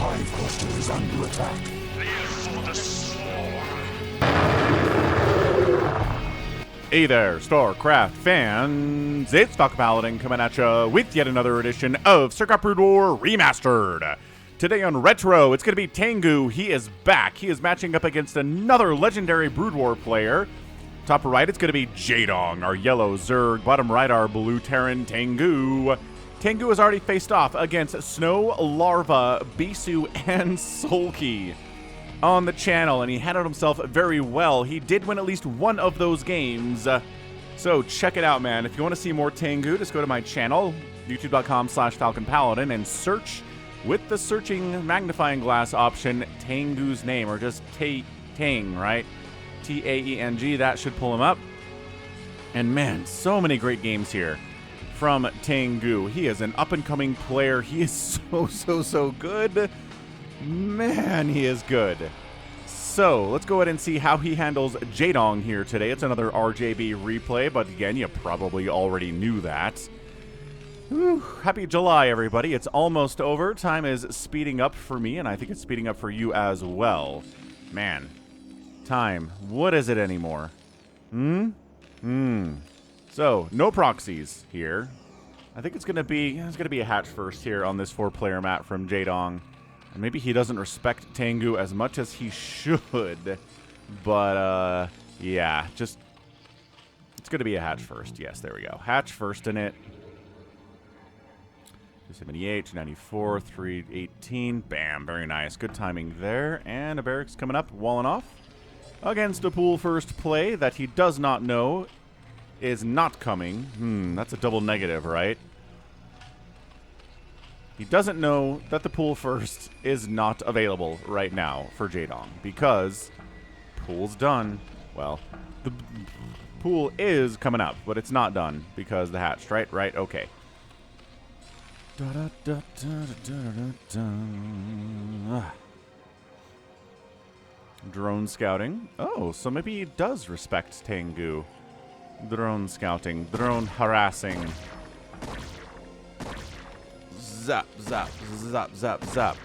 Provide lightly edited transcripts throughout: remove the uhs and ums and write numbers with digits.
hive cluster is under attack. For the swarm. Hey there, StarCraft fans! It's Falcon Paladin coming at you with yet another edition of StarCraft Brood War Remastered. Today on Retro, it's going to be TaeNgGu. He is back. He is matching up against another legendary Brood War player. Top right, it's going to be Jaedong, our yellow Zerg. Bottom right, our blue Terran TaeNgGu. TaeNgGu has already faced off against Snow, Larva, Bisu, and Sulky on the channel, and he handled himself very well. He did win at least one of those games. So check it out, man. If you want to see more TaeNgGu, just go to my channel, youtube.com/FalconPaladin, and search with the searching magnifying glass option TaeNgGu's name, or just Taeng, right? Taeng. That should pull him up. And man, so many great games here from TaeNgGu. He is an up-and-coming player. He is so good. Man, he is good. So, let's go ahead and see how he handles Jaedong here today. It's another RJB replay, but again, you probably already knew that. Whew. Happy July, everybody. It's almost over. Time is speeding up for me, and I think it's speeding up for you as well. Man, time. What is it anymore? So, no proxies here. I think it's gonna be a hatch first here on this 4-player map from Jaedong. And maybe he doesn't respect TaeNgGu as much as he should. But, yeah, just... It's going to be a hatch first. Yes, there we go. Hatch first in it. 278, 294, 318. Bam, very nice. Good timing there. And a barracks coming up, walling off. Against a pool first play that he does not know is not coming. That's a double negative, right? He doesn't know that the pool first is not available right now for Jaedong because pool's done. Well, the pool is coming up, but it's not done because the hatched, right? Right, okay. Drone scouting. Oh, so maybe he does respect TaeNgGu. Drone scouting, drone harassing. Zap, zap, zap, zap, zap.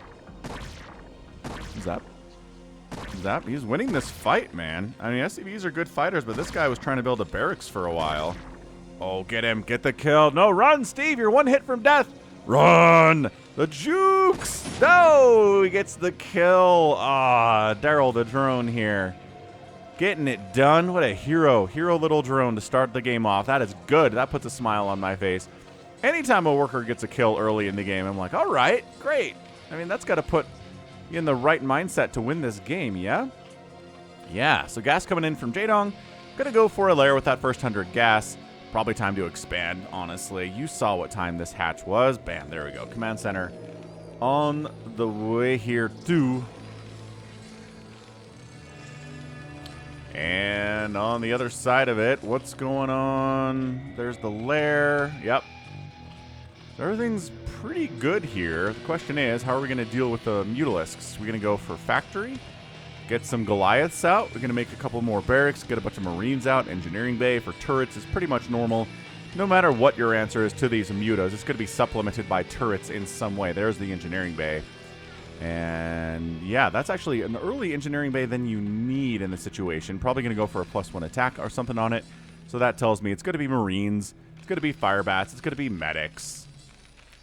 Zap. Zap. He's winning this fight, man. I mean, SCVs are good fighters, but this guy was trying to build a barracks for a while. Oh, get him. Get the kill. No, run, Steve. You're one hit from death. Run. The jukes. No, he gets the kill. Ah, Daryl the drone here. Getting it done. What a hero. Hero little drone to start the game off. That is good. That puts a smile on my face. Anytime a worker gets a kill early in the game, I'm like, all right, great. I mean, that's got to put you in the right mindset to win this game, yeah? Yeah, so gas coming in from Jaedong. Gonna go for a lair with that first 100 gas. Probably time to expand, honestly. You saw what time this hatch was. Bam, there we go. Command center on the way here, too. And on the other side of it, what's going on? There's the lair. Yep. Everything's pretty good here. The question is, how are we going to deal with the Mutalisks? We're going to go for factory, get some Goliaths out. We're going to make a couple more barracks, get a bunch of Marines out. Engineering bay for turrets is pretty much normal. No matter what your answer is to these mutas, it's going to be supplemented by turrets in some way. There's the engineering bay. And yeah, that's actually an early engineering bay than you need in the situation. Probably going to go for a +1 attack or something on it. So that tells me it's going to be Marines, it's going to be fire bats, it's going to be medics,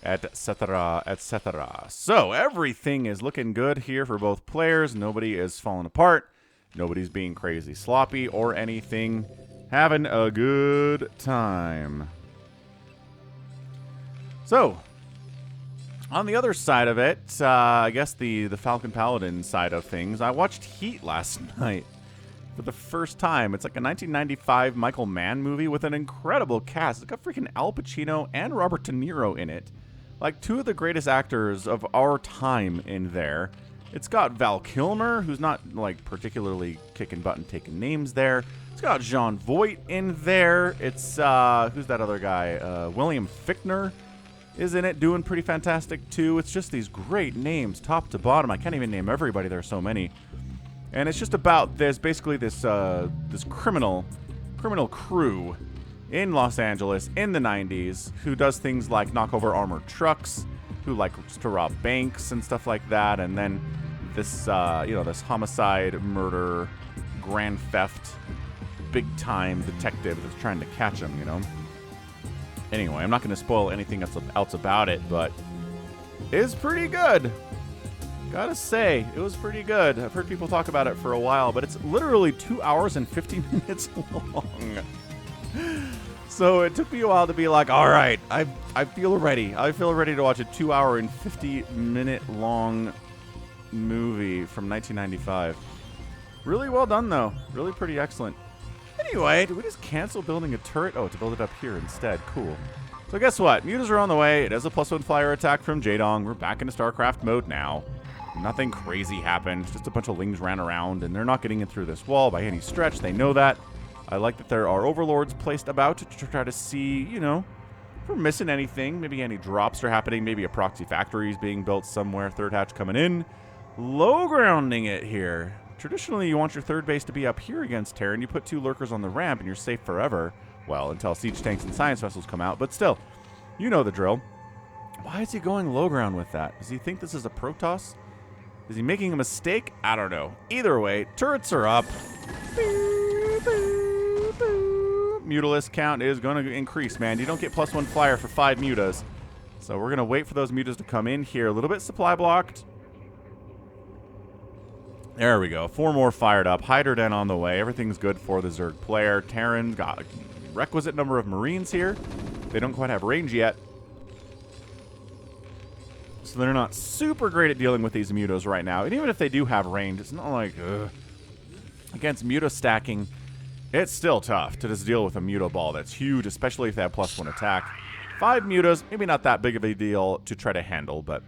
etc., etc. So everything is looking good here for both players. Nobody is falling apart. Nobody's being crazy sloppy or anything. Having a good time. So, on the other side of it, I guess the Falcon Paladin side of things, I watched Heat last night for the first time. It's like a 1995 Michael Mann movie with an incredible cast. It's got freaking Al Pacino and Robert De Niro in it. Like, two of the greatest actors of our time in there. It's got Val Kilmer, who's not, like, particularly kicking butt and taking names there. It's got Jon Voight in there. It's, who's that other guy? William Fichtner is in it, doing pretty fantastic, too. It's just these great names, top to bottom. I can't even name everybody. There are so many. And it's just about this, basically this, this criminal crew in Los Angeles in the 90s who does things like knock over armored trucks, who likes to rob banks and stuff like that, and then this, this homicide, murder, grand theft, big-time detective that's trying to catch him, Anyway, I'm not going to spoil anything else about it, but it's pretty good. Gotta say, it was pretty good. I've heard people talk about it for a while, but it's literally 2 hours and 50 minutes long. So it took me a while to be like, all right, I feel ready. I feel ready to watch a 2 hour and 50-minute long movie from 1995. Really well done, though. Really pretty excellent. Anyway, did we just cancel building a turret? Oh, to build it up here instead. Cool. So guess what? Mutas are on the way. It is a +1 flyer attack from Jaedong. We're back into StarCraft mode now. Nothing crazy happened. Just a bunch of lings ran around, and they're not getting in through this wall by any stretch. They know that. I like that there are overlords placed about to try to see, if we're missing anything. Maybe any drops are happening. Maybe a proxy factory is being built somewhere. Third hatch coming in. Low grounding it here. Traditionally, you want your third base to be up here against Terran. You put 2 lurkers on the ramp, and you're safe forever. Well, until siege tanks and science vessels come out. But still, you know the drill. Why is he going low ground with that? Does he think this is a Protoss? Is he making a mistake? I don't know. Either way, turrets are up. Mutalisk count is going to increase, man. You don't get +1 flyer for 5 mutas. So we're going to wait for those mutas to come in here. A little bit supply blocked. There we go. 4 more fired up. Hyder Den on the way. Everything's good for the Zerg player. Terran got a requisite number of Marines here. They don't quite have range yet. So they're not super great at dealing with these mutas right now. And even if they do have range, it's not like, against muta stacking, it's still tough to just deal with a muta ball that's huge, especially if they have +1 attack. 5 mutas, maybe not that big of a deal to try to handle, but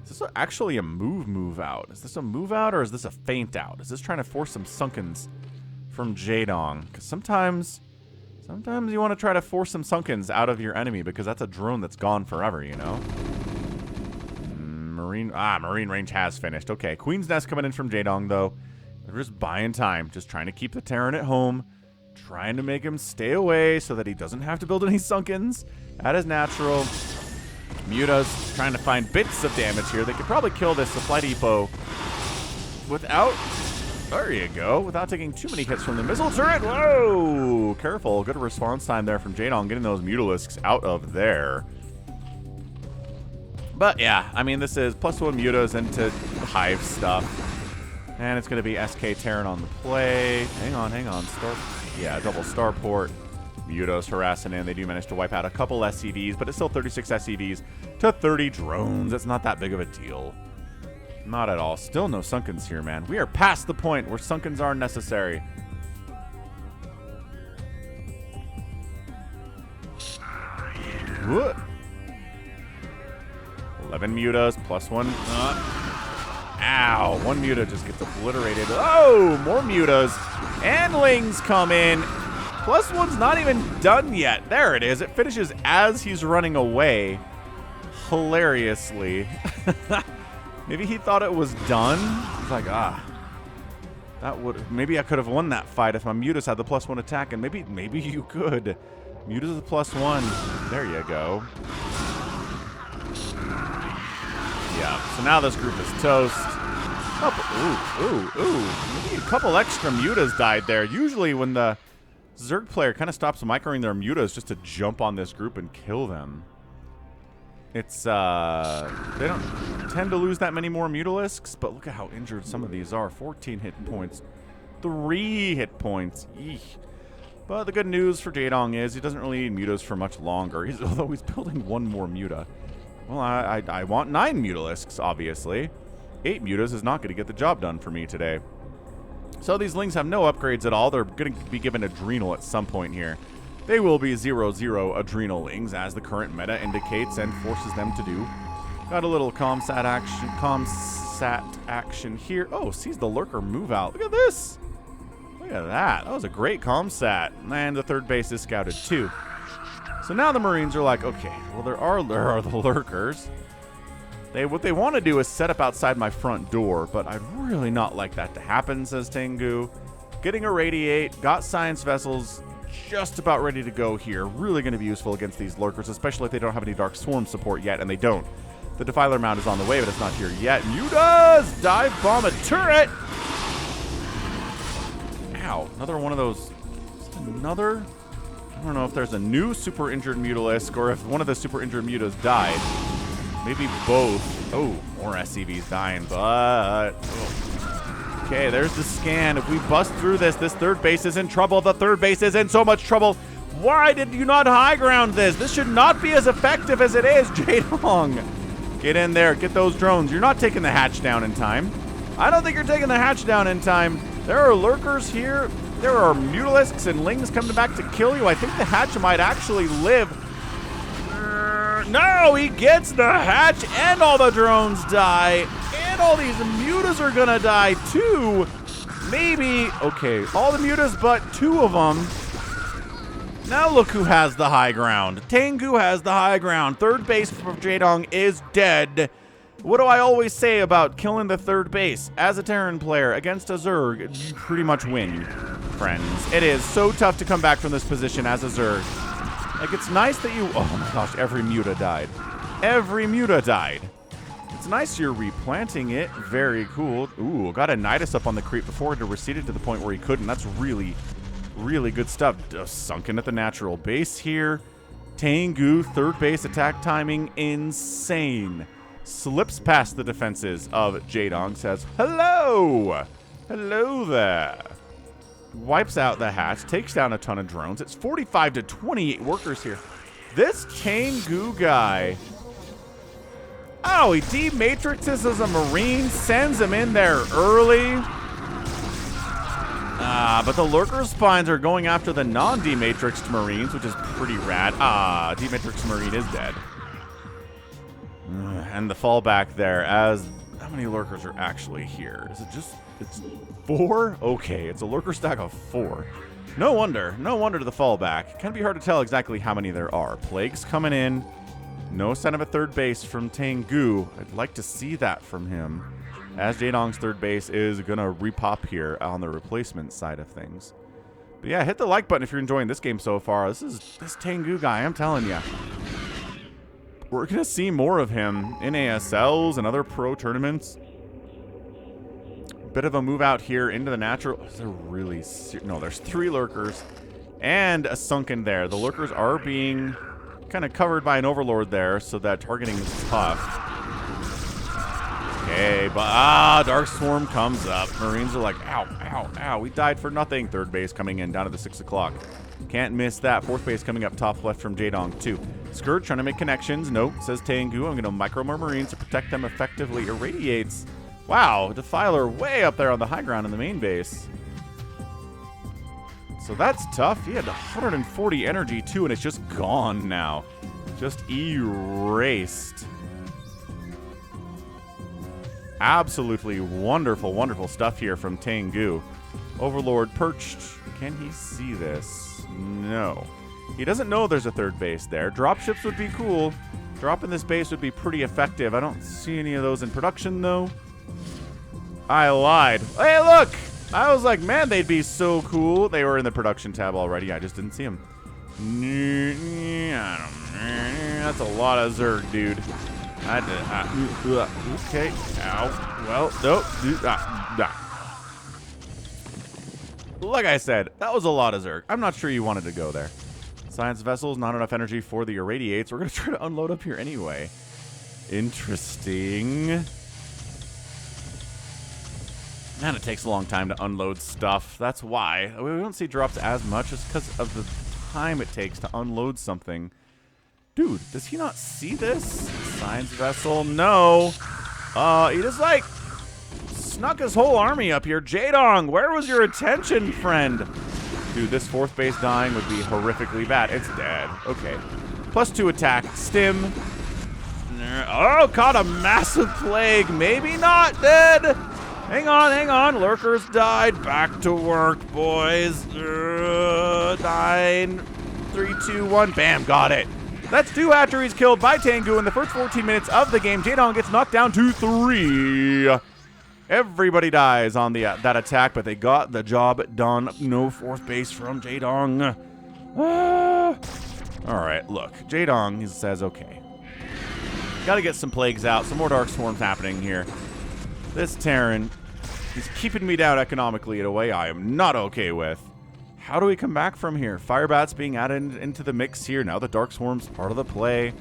is this actually a move out? Is this a move out or is this a feint out? Is this trying to force some sunkens from Jaedong? Because sometimes you want to try to force some sunkens out of your enemy because that's a drone that's gone forever, Marine range has finished. Okay, Queen's Nest coming in from Jaedong, though. They're just buying time, just trying to keep the Terran at home, trying to make him stay away so that he doesn't have to build any sunkens. That is natural. Mutas trying to find bits of damage here. They could probably kill this supply depot without, there you go, without taking too many hits from the missile turret. Whoa, careful. Good response time there from Jaedong, getting those Mutalisks out of there. But yeah, I mean, this is +1 mutas into hive stuff. And it's going to be SK Terran on the play. Hang on. Double starport. Mutos harassing in. They do manage to wipe out a couple SCVs, but it's still 36 SCVs to 30 drones. That's not that big of a deal. Not at all. Still no sunkens here, man. We are past the point where sunkens are necessary. What? 11 mutas, +1. Ow. 1 muta just gets obliterated. Oh, more mutas. And lings come in. +1's not even done yet. There it is. It finishes as he's running away. Hilariously. Maybe he thought it was done. He's like, that would, maybe I could have won that fight if my mutas had the +1 attack, and maybe you could. Mutas with +1. There you go. Yeah, so now this group is toast. Maybe a couple extra mutas died there. Usually when the Zerg player kind of stops microing their mutas just to jump on this group and kill them. It's, they don't tend to lose that many more Mutalisks, but look at how injured some of these are. 14 hit points. 3 hit points. Eek. But the good news for Jaedong is he doesn't really need mutas for much longer, although he's building 1 more muta. Well, I want 9 Mutalisks, obviously. 8 mutas is not going to get the job done for me today. So these lings have no upgrades at all. They're going to be given Adrenal at some point here. They will be 0/0 Adrenal lings, as the current meta indicates and forces them to do. Got a little comsat action here. Oh, sees the lurker move out. Look at this. Look at that. That was a great comsat. And the third base is scouted too. So now the Marines are like, okay, well, there are the lurkers. What they want to do is set up outside my front door, but I'd really not like that to happen, says TaeNgGu. Getting a Radiate, got science vessels just about ready to go here. Really going to be useful against these lurkers, especially if they don't have any Dark Swarm support yet, and they don't. The Defiler mount is on the way, but it's not here yet. Mutas! Dive bomb a turret! Ow. Another one of those. Another? I don't know if there's a new super injured Mutalisk or if one of the super injured Mutas died. Maybe both. Oh, more SCVs dying, but... Oh. Okay, there's the scan. If we bust through this, this third base is in trouble. The third base is in so much trouble. Why did you not high ground this? This should not be as effective as it is, Jaedong. Get in there. Get those drones. You're not taking the hatch down in time. I don't think you're taking the hatch down in time. There are lurkers here. There are Mutalisks and Lings coming back to kill you. I think the hatch might actually live. No, he gets the hatch and all the drones die. And all these mutas are gonna die too. Maybe, okay, all the mutas but 2 of them. Now look who has the high ground. TaeNgGu has the high ground. Third base for Jaedong is dead. What do I always say about killing the third base? As a Terran player against a Zerg, you pretty much win, friends. It is so tough to come back from this position as a Zerg. Like, it's nice that you... Oh my gosh, every Muta died. Every Muta died. It's nice you're replanting it. Very cool. Ooh, got a Nidus up on the creep before it receded to the point where he couldn't. That's really, really good stuff. Sunken at the natural base here. TaeNgGu, third base attack timing, insane. Slips past the defenses of Jaedong, says, hello! Hello there. Wipes out the hatch, takes down a ton of drones. It's 45 to 28 workers here. This TaeNgGu guy... Oh, he dematrixes as a Marine, sends him in there early. But the Lurker Spines are going after the non-dematrixed Marines, which is pretty rad. Dematrixed Marine is dead. And the fallback there as... How many Lurkers are actually here? Is it just... It's 4? Okay, it's a Lurker stack of 4. No wonder to the fallback. Can be hard to tell exactly how many there are. Plague's coming in. No sign of a third base from TaeNgGu. I'd like to see that from him. As Jaedong's third base is going to repop here on the replacement side of things. But yeah, hit the like button if you're enjoying this game so far. This TaeNgGu guy, I'm telling you. We're going to see more of him in ASLs and other pro tournaments. Bit of a move out here into the natural. Is there really... No, there's 3 lurkers and a sunken there. The lurkers are being kind of covered by an overlord there, so that targeting is tough. Okay, but Dark Swarm comes up. Marines are like, ow, ow, ow. We died for nothing. Third base coming in down to the 6 o'clock. Can't miss that. Fourth base coming up top left from Jaedong too. Scourge trying to make connections. Nope, says TaeNgGu. I'm going to micro more Marines to protect them effectively. Irradiates. Wow, Defiler way up there on the high ground in the main base. So that's tough. He had 140 energy too, and it's just gone now. Just erased. Absolutely wonderful, wonderful stuff here from TaeNgGu. Overlord perched. Can he see this? No. He doesn't know there's a third base there. Dropships would be cool. Dropping this base would be pretty effective. I don't see any of those in production, though. I lied. Hey, look! I was like, man, they'd be so cool. They were in the production tab already. I just didn't see them. That's a lot of Zerg, dude. Okay. Ow. Well, nope. Like I said, that was a lot of Zerg. I'm not sure you wanted to go there. Science vessels, not enough energy for the irradiates. We're going to try to unload up here anyway. Interesting. Man, it takes a long time to unload stuff. That's why. We don't see drops as much just because of the time it takes to unload something. Dude, does he not see this? Science vessel, no. He just like snuck his whole army up here. Jaedong, where was your attention, friend? Dude, this fourth base dying would be horrifically bad. It's dead. Okay. +2 attack. Stim. Oh, caught a massive plague. Maybe not dead. Hang on, hang on. Lurkers died. Back to work, boys. 9, 3, 2, 1. Bam, got it. That's 2 hatcheries killed by TaeNgGu in the first 14 minutes of the game. Jaedong gets knocked down to 3. Everybody dies on the that attack, but they got the job done. No fourth base from Jaedong. All right, look. Jaedong, he says, okay. Gotta get some plagues out. Some more Dark Swarms happening here. This Terran is keeping me down economically in a way I am not okay with. How do we come back from here? Firebats being added into the mix here. Now the Dark Swarm's part of the play.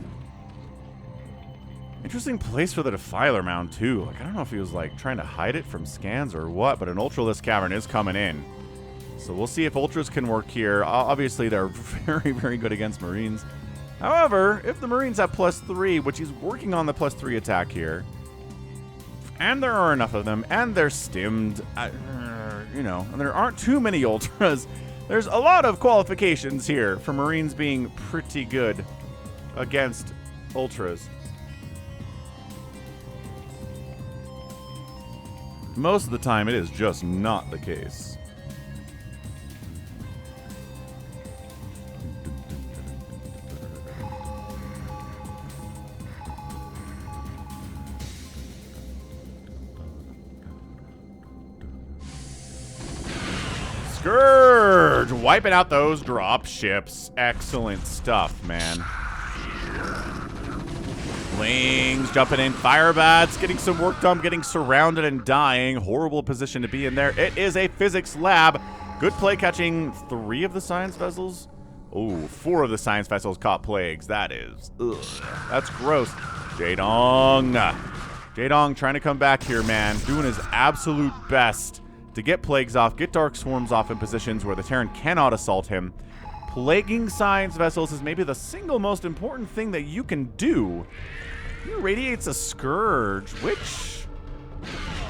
Interesting place for the Defiler Mound, too. Like, I don't know if he was, like, trying to hide it from scans or what, but an Ultralisk Cavern is coming in. So we'll see if Ultras can work here. Obviously, they're very, very good against Marines. However, if the Marines have +3, which he's working on the +3 attack here, and there are enough of them, and they're stimmed, you know, and there aren't too many Ultras, there's a lot of qualifications here for Marines being pretty good against Ultras. Most of the time, it is just not the case. Scourge! Wiping out those drop ships. Excellent stuff, man. Lings jumping in. Firebats getting some work done, getting surrounded and dying. Horrible position to be in there. It is a physics lab. Good play catching 3 of the science vessels. Oh, 4 of the science vessels caught plagues. That is, ugh, that's gross. Jaedong. Jaedong trying to come back here, man. Doing his absolute best to get plagues off, get Dark Swarms off in positions where the Terran cannot assault him. Plaguing science vessels is maybe the single most important thing that you can do. He radiates a Scourge, which...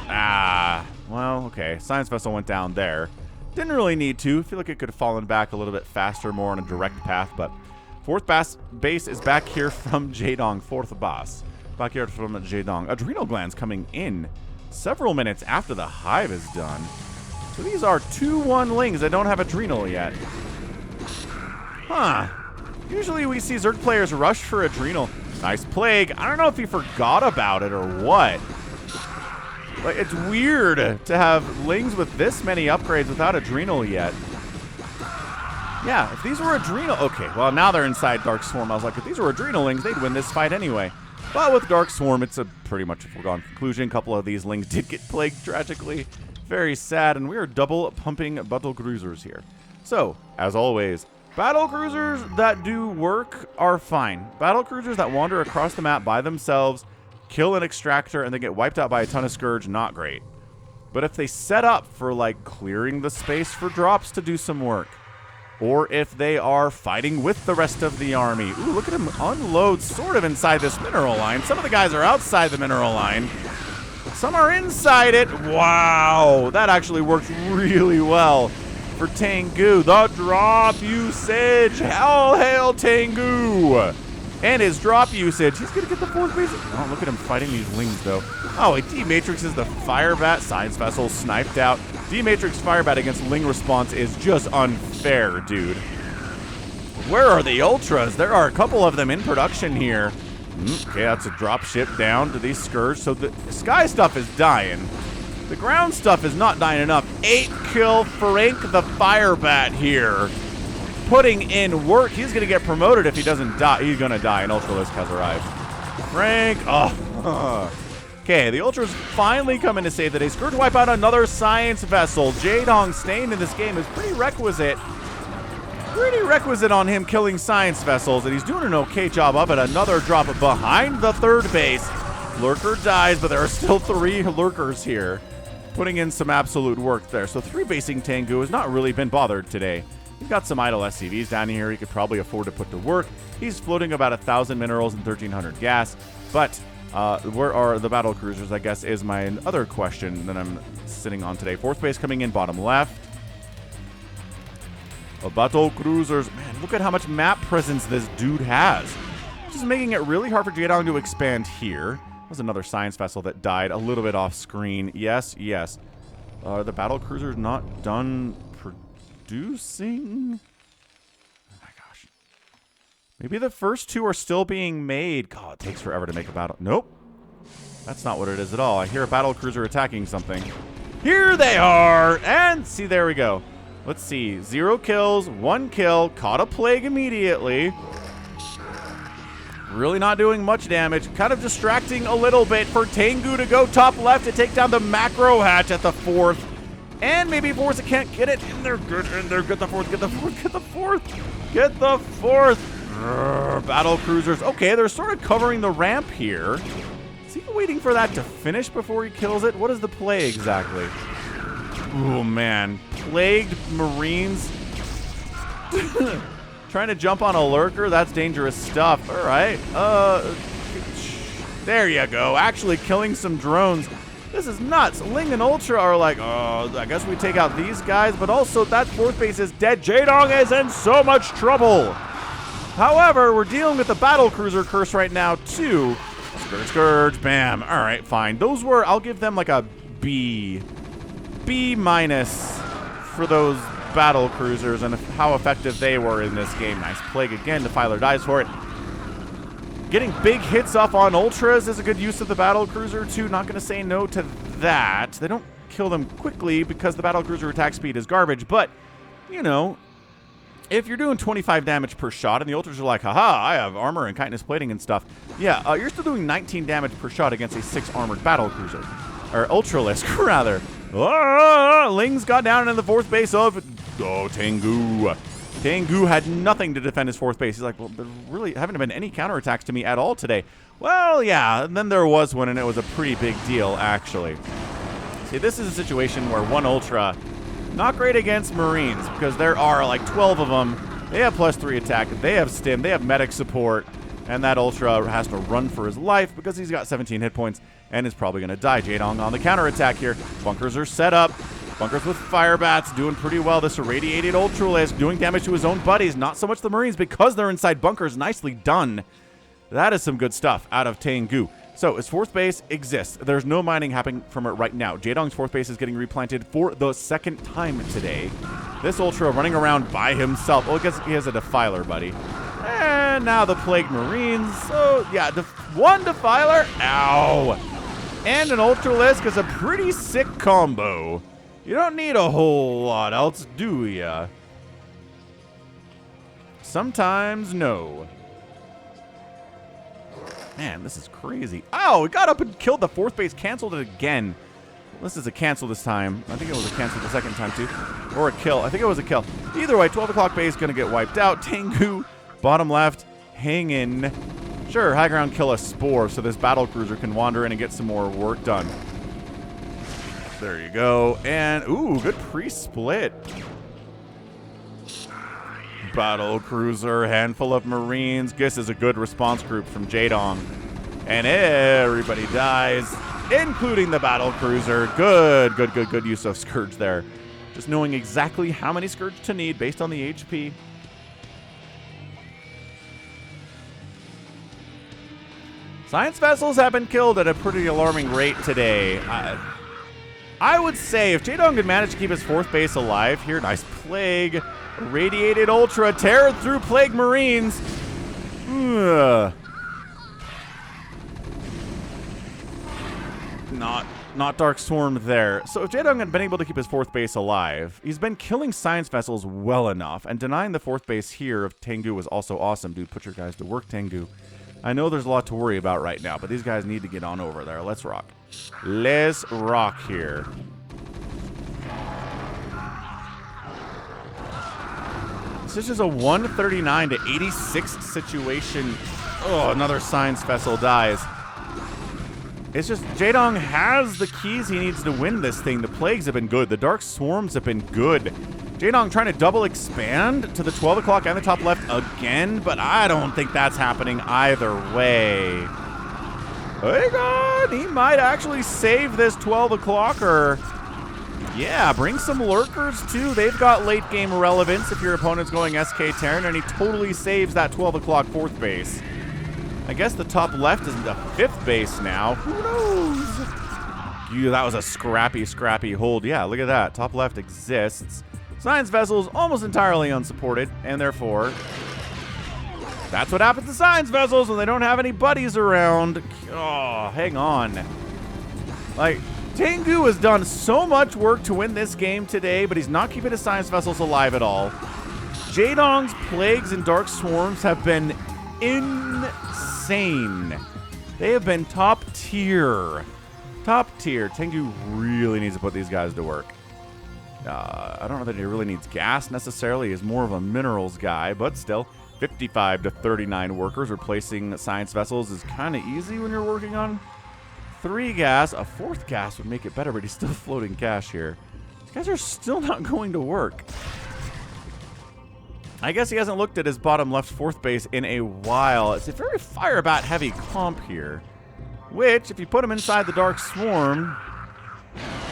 well, okay. Science vessel went down there. Didn't really need to. I feel like it could have fallen back a little bit faster, more on a direct path, but 4th base is back here from Jaedong. 4th boss. Back here from Jaedong. Adrenal glands coming in several minutes after the hive is done. So these are 2-1 Lings that don't have Adrenal yet. Huh. Usually we see Zerg players rush for Adrenal. Nice plague. I don't know if he forgot about it or what. Like, it's weird to have Lings with this many upgrades without Adrenal yet. Yeah, if these were Adrenal... Okay, well, now they're inside Dark Swarm. I was like, if these were Adrenal Lings, they'd win this fight anyway. But with Dark Swarm, it's a pretty much a foregone conclusion. A couple of these Lings did get plagued tragically. Very sad, and we are double pumping battle cruisers here. So, as always, battle cruisers that do work are fine. Battle cruisers that wander across the map by themselves, kill an extractor, and then get wiped out by a ton of Scourge, not great. But if they set up for, like, clearing the space for drops to do some work, or if they are fighting with the rest of the army. Ooh, look at him unload sort of inside this mineral line. Some of the guys are outside the mineral line. Some are inside it. Wow, that actually worked really well for TaeNgGu. The drop usage. All hail TaeNgGu. And his drop usage. He's going to get the 4th base. Oh, look at him fighting these Lings, though. Oh, he D-Matrixes the Firebat. Science Vessel sniped out. D-Matrix Firebat against Ling response is just unfair, dude. Where are the Ultras? There are a couple of them in production here. Okay, that's a drop ship down to these Scourge. So the sky stuff is dying. The ground stuff is not dying enough. 8 kill Frank the Firebat here. Putting in work. He's going to get promoted if he doesn't die. He's going to die, and Ultralisk has arrived. Frank. Oh. Okay, the Ultras finally come in to save the day. Scourge wipe out another science vessel. Jaedong staying in this game is pretty requisite. Pretty requisite on him killing science vessels, and he's doing an okay job of it. Another drop behind the 3rd base. Lurker dies, but there are still 3 lurkers here. Putting in some absolute work there. So 3-basing TaeNgGu has not really been bothered today. He's got some idle SCVs down here he could probably afford to put to work. He's floating about 1,000 minerals and 1,300 gas. But where are the battle cruisers, I guess, is my other question that I'm sitting on today. 4th base coming in bottom left. Battle cruisers. Man, look at how much map presence this dude has. Which is making it really hard for Jaedong to expand here. There's another science vessel that died a little bit off screen. Yes, yes. Are the battle cruisers not done producing? Oh my gosh. Maybe the first 2 are still being made. God, it takes forever to make a battle. Nope. That's not what it is at all. I hear a battle cruiser attacking something. Here they are! And see, there we go. Let's see. 0 kills, 1 kill. Caught a plague immediately. Really not doing much damage. Kind of distracting a little bit for TaeNgGu to go top left to take down the macro hatch at the 4th. And maybe force it can't get it. In there, good, in there. Get the 4th, get the 4th, get the 4th. Get the 4th. Battle cruisers. Okay, they're sort of covering the ramp here. Is he waiting for that to finish before he kills it? What is the play exactly? Oh, man. Plagued Marines. Trying to jump on a lurker? That's dangerous stuff. All right. There you go. Actually killing some drones. This is nuts. Ling and Ultra are like, oh, I guess we take out these guys, but also that 4th base is dead. Jaedong is in so much trouble. However, we're dealing with the battle cruiser curse right now, too. Scourge, scourge, bam. All right, fine. Those were, I'll give them like a B. B- for those battle cruisers and how effective they were in this game. Nice plague again. Defiler dies for it. Getting big hits off on ultras is a good use of the battle cruiser too. Not going to say no to that. They don't kill them quickly because the battle cruiser attack speed is garbage, but you know, if you're doing 25 damage per shot and the ultras are like, haha, I have armor and chitinous plating and stuff, yeah, you're still doing 19 damage per shot against a 6 armored battle cruiser. Or ultralisk, rather. Ling's got down in the 4th base of TaeNgGu. TaeNgGu had nothing to defend his 4th base. He's like, well, there really haven't been any counterattacks to me at all today. Well, yeah, and then there was one, and it was a pretty big deal, actually. See, this is a situation where one Ultra, not great against Marines, because there are like 12 of them. They have +3 attack, they have stim, they have medic support, and that Ultra has to run for his life because he's got 17 hit points and is probably going to die. Jaedong on the counterattack here. Bunkers are set up. Bunkers with fire bats, doing pretty well. This irradiated Ultralisk doing damage to his own buddies, not so much the Marines because they're inside bunkers. Nicely done. That is some good stuff out of TaeNgGu. So his 4th base exists. There's no mining happening from it right now. Jaedong's 4th base is getting replanted for the 2nd time today. This Ultra running around by himself. Oh, I guess he has a Defiler, buddy. And now the Plague Marines. So, yeah, one Defiler. Ow. And an Ultralisk is a pretty sick combo. You don't need a whole lot else, do ya? Sometimes, no. Man, this is crazy. Oh, it got up and killed the 4th base. Canceled it again. This is a cancel this time. I think it was a cancel the 2nd time, too. Or a kill. I think it was a kill. Either way, 12 o'clock base going to get wiped out. TaeNgGu, bottom left, hang in. Sure, high ground kill a Spore so this battle cruiser can wander in and get some more work done. There you go. And, ooh, good pre-split. Battle cruiser, handful of Marines. This is a good response group from Jaedong. And everybody dies, including the battle cruiser. Good use of Scourge there. Just knowing exactly how many Scourge to need based on the HP. Science vessels have been killed at a pretty alarming rate today. I would say if Jaedong could manage to keep his 4th base alive here, nice plague, radiated Ultra, tear through Plague Marines. Not Dark Swarm there. So if Jaedong had been able to keep his 4th base alive, he's been killing science vessels well enough, and denying the 4th base here of TaeNgGu was also awesome. Dude, put your guys to work, TaeNgGu. I know there's a lot to worry about right now, but these guys need to get on over there. Let's rock. Let's rock here. This is a 139 to 86 situation. Oh, another science vessel dies. It's just Jaedong has the keys he needs to win this thing. The plagues have been good. The dark swarms have been good. Jaedong trying to double expand to the 12 o'clock and the top left again, but I don't think that's happening either way. Hang on, he might actually save this 12 o'clocker. Yeah, bring some lurkers too. They've got late game relevance if your opponent's going SK Terran, and he totally saves that 12 o'clock 4th base. I guess the top left is the 5th base now. Who knows? That was a scrappy hold. Yeah, look at that. Top left exists. Science vessels almost entirely unsupported, and therefore, that's what happens to science vessels when they don't have any buddies around. Oh, hang on. Like, TaeNgGu has done so much work to win this game today, but he's not keeping his science vessels alive at all. Jaedong's plagues and dark swarms have been insane. insane. They have been top tier. Top tier. TaeNgGu really needs to put these guys to work. I don't know that he really needs gas necessarily. He's more of a minerals guy, but still, 55 to 39 workers replacing science vessels is kind of easy when you're working on 3 gas. A 4th gas would make it better, but he's still floating cash here. These guys are still not going to work. I guess he hasn't looked at his bottom left 4th base in a while. It's a very firebat heavy comp here, which, if you put him inside the Dark Swarm,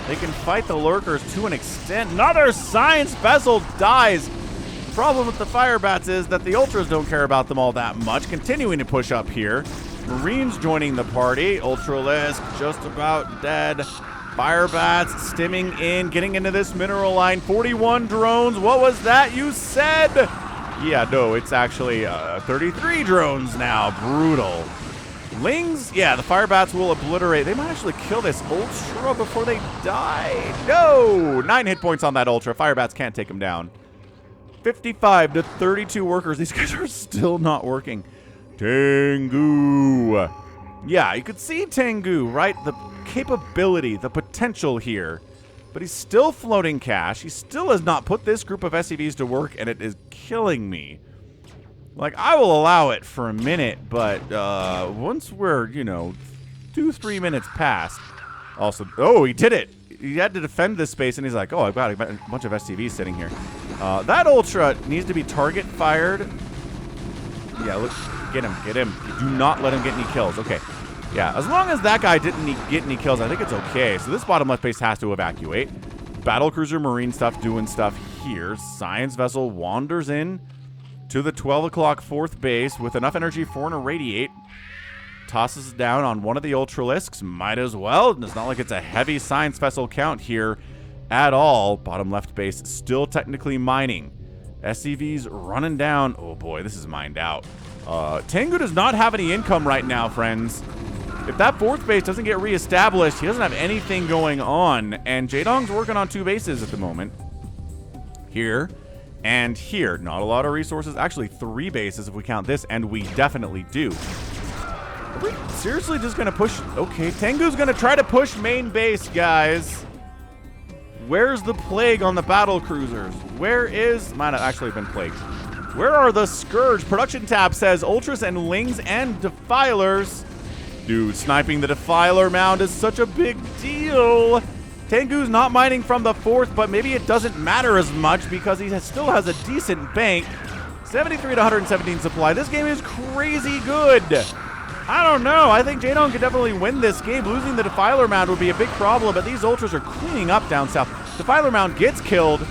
they can fight the lurkers to an extent. Another science vessel dies. The problem with the firebats is that the ultras don't care about them all that much. Continuing to push up here. Marines joining the party. Ultralisk just about dead. Firebats stimming in, getting into this mineral line. 41 drones. What was that you said? Yeah, no, it's actually 33 drones now. Brutal. Lings, yeah, the firebats will obliterate. They might actually kill this ultra before they die. No! 9 hit points on that ultra. Firebats can't take him down. 55 to 32 workers. These guys are still not working. TaeNgGu. Yeah, you could see TaeNgGu, right? The capability, the potential here. But he's still floating cash. He still has not put this group of SCVs to work, and it is killing me. Like, I will allow it for a minute, but once we're, 2-3 minutes past. Also, oh, he did it. He had to defend this space, and he's like, oh, I've got a bunch of SCVs sitting here. That Ultra needs to be target fired. Yeah, look, get him, get him. Do not let him get any kills. Okay. Yeah, as long as that guy didn't get any kills, I think it's okay. So this bottom left base has to evacuate. Battlecruiser Marine stuff doing stuff here. Science vessel wanders in to the 12 o'clock 4th base with enough energy for an irradiate. Tosses it down on one of the Ultralisks. Might as well. It's not like it's a heavy science vessel count here at all. Bottom left base still technically mining. SCVs running down. Oh boy, this is mined out. TaeNgGu does not have any income right now, friends. If that 4th base doesn't get reestablished, he doesn't have anything going on. And Jaedong's working on 2 bases at the moment. Here and here. Not a lot of resources. Actually, 3 bases if we count this, and we definitely do. Are we seriously just going to push? Okay, TaeNgGu's going to try to push main base, guys. Where's the plague on the battle cruisers? Where is... Might have actually been plagued. Where are the Scourge? Production tab says Ultras and Lings and Defilers. Dude, sniping the Defiler mound is such a big deal. TaeNgGu's not mining from the 4th, but maybe it doesn't matter as much because he still has a decent bank. 73 to 117 supply. This game is crazy good. I don't know. I think Jaedong could definitely win this game. Losing the Defiler mound would be a big problem, but these Ultras are cleaning up down south. Defiler mound gets killed.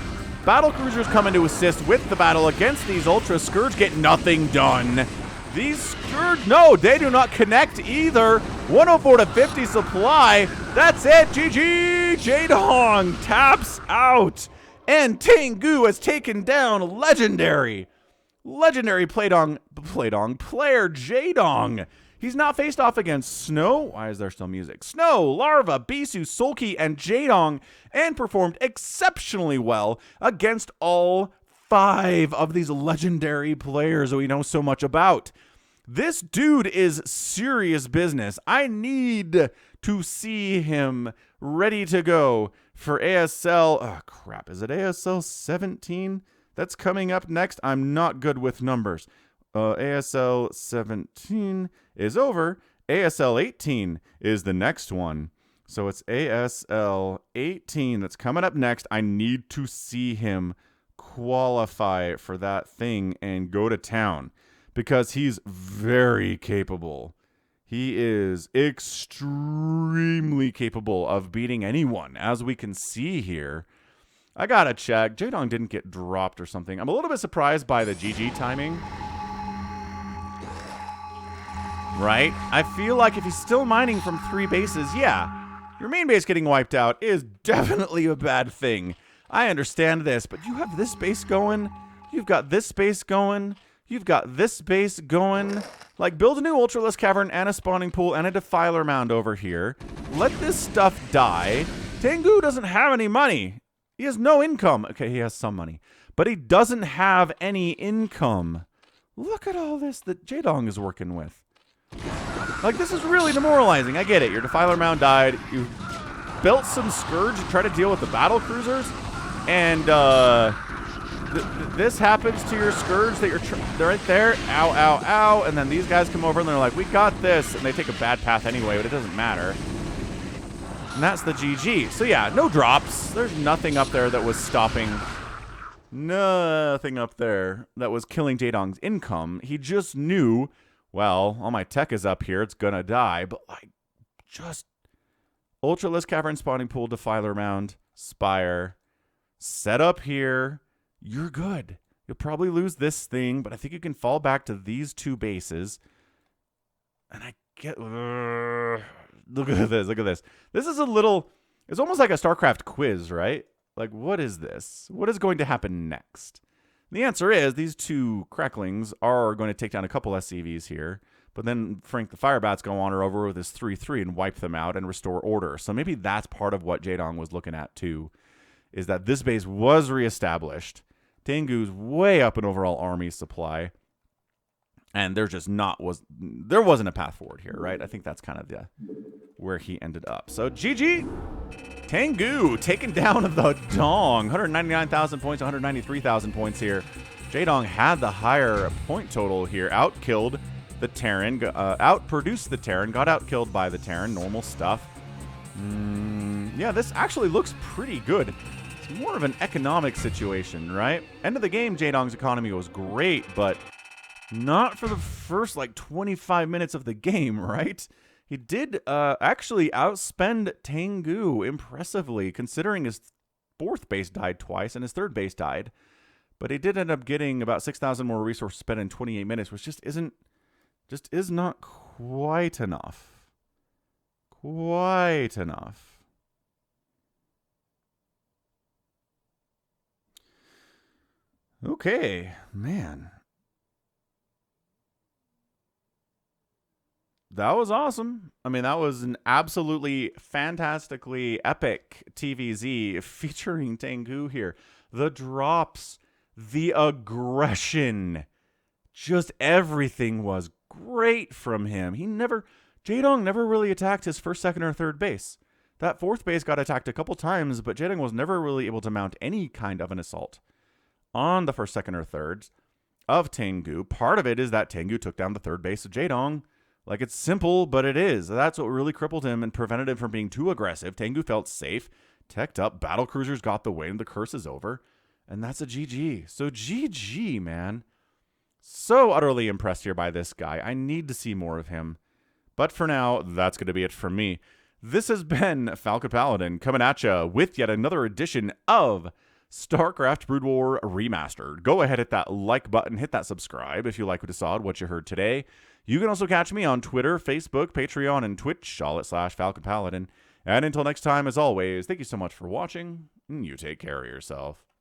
Battle cruisers come in to assist with the battle against these Ultras. Scourge get nothing done. These Scourge, no, they do not connect either. 104 to 50 supply. That's it. GG. Jaedong taps out. And TaeNgGu has taken down legendary Playdong player Jaedong. He's not faced off against Snow. Why is there still music? Snow, Larva, Bisu, Sulky, and Jaedong, and performed exceptionally well against all 5 of these legendary players that we know so much about. This dude is serious business. I need to see him ready to go for ASL. Oh, crap. Is it ASL 17 that's coming up next? I'm not good with numbers. ASL 17 is over. ASL 18 is the next one. So it's ASL 18 that's coming up next. I need to see him qualify for that thing and go to town because he's very capable. He is extremely capable of beating anyone, as we can see here. I gotta check. Jaedong didn't get dropped or something. I'm a little bit surprised by the GG timing. Right? I feel like if he's still mining from 3 bases, yeah, your main base getting wiped out is definitely a bad thing. I understand this, but you have this base going. You've got this base going. You've got this base going. Like, build a new Ultralisk Cavern and a spawning pool and a Defiler mound over here. Let this stuff die. TaeNgGu doesn't have any money. He has no income. Okay, he has some money, but he doesn't have any income. Look at all this that Jaedong is working with. Like, this is really demoralizing. I get it. Your Defiler Mound died. You built some Scourge to try to deal with the battle cruisers. And this happens to your Scourge that they're right there. Ow, ow, ow. And then these guys come over and they're like, we got this. And they take a bad path anyway, but it doesn't matter. And that's the GG. So yeah, no drops. There's nothing up there that was stopping. Nothing up there that was killing Jaedong's income. He just knew, well, all my tech is up here. It's gonna die. But like, just Ultralisk Cavern Spawning Pool, Defiler Mound, Spire, set up here. You're good. You'll probably lose this thing, but I think you can fall back to these two bases. And I get... look at this. Look at this. This is a little... It's almost like a StarCraft quiz, right? Like, what is this? What is going to happen next? The answer is these two cracklings are going to take down a couple SCVs here. But then Frank the Firebat's going to wander over with his 3-3 and wipe them out and restore order. So maybe that's part of what Jaedong was looking at too, is that this base was reestablished. TaeNgGu's way up in overall army supply. And there wasn't a path forward here, right? I think that's kind of where he ended up. So GG, TaeNgGu taking down the Dong. 199,000 points, 193,000 points here. Jaedong had the higher point total here. Outkilled the Terran, outproduced the Terran, got outkilled by the Terran. Normal stuff. Yeah, this actually looks pretty good. It's more of an economic situation, right? End of the game, Jaedong's economy was great, but not for the first, like, 25 minutes of the game, right? He did actually outspend TaeNgGu impressively, considering his fourth base died twice and his third base died. But he did end up getting about 6,000 more resources spent in 28 minutes, which is not quite enough. Quite enough. Okay, man. That was awesome. I mean, that was an absolutely fantastically epic TVZ featuring TaeNgGu here. The drops, the aggression, just everything was great from him. Jaedong never really attacked his first, second, or third base. That fourth base got attacked a couple times, but Jaedong was never really able to mount any kind of an assault on the first, second, or third of TaeNgGu. Part of it is that TaeNgGu took down the third base of Jaedong. Like, it's simple, but it is. That's what really crippled him and prevented him from being too aggressive. TaeNgGu felt safe, teched up, battle cruisers got the win, the curse is over, and that's a GG. So GG, man. So utterly impressed here by this guy. I need to see more of him. But for now, that's going to be it from me. This has been Falcon Paladin coming at you with yet another edition of StarCraft Brood War Remastered. Go ahead, hit that like button, hit that subscribe if you like what you saw, what you heard today. You can also catch me on Twitter, Facebook, Patreon, and Twitch, all at /Falcon Paladin. And until next time, as always, thank you so much for watching, and you take care of yourself.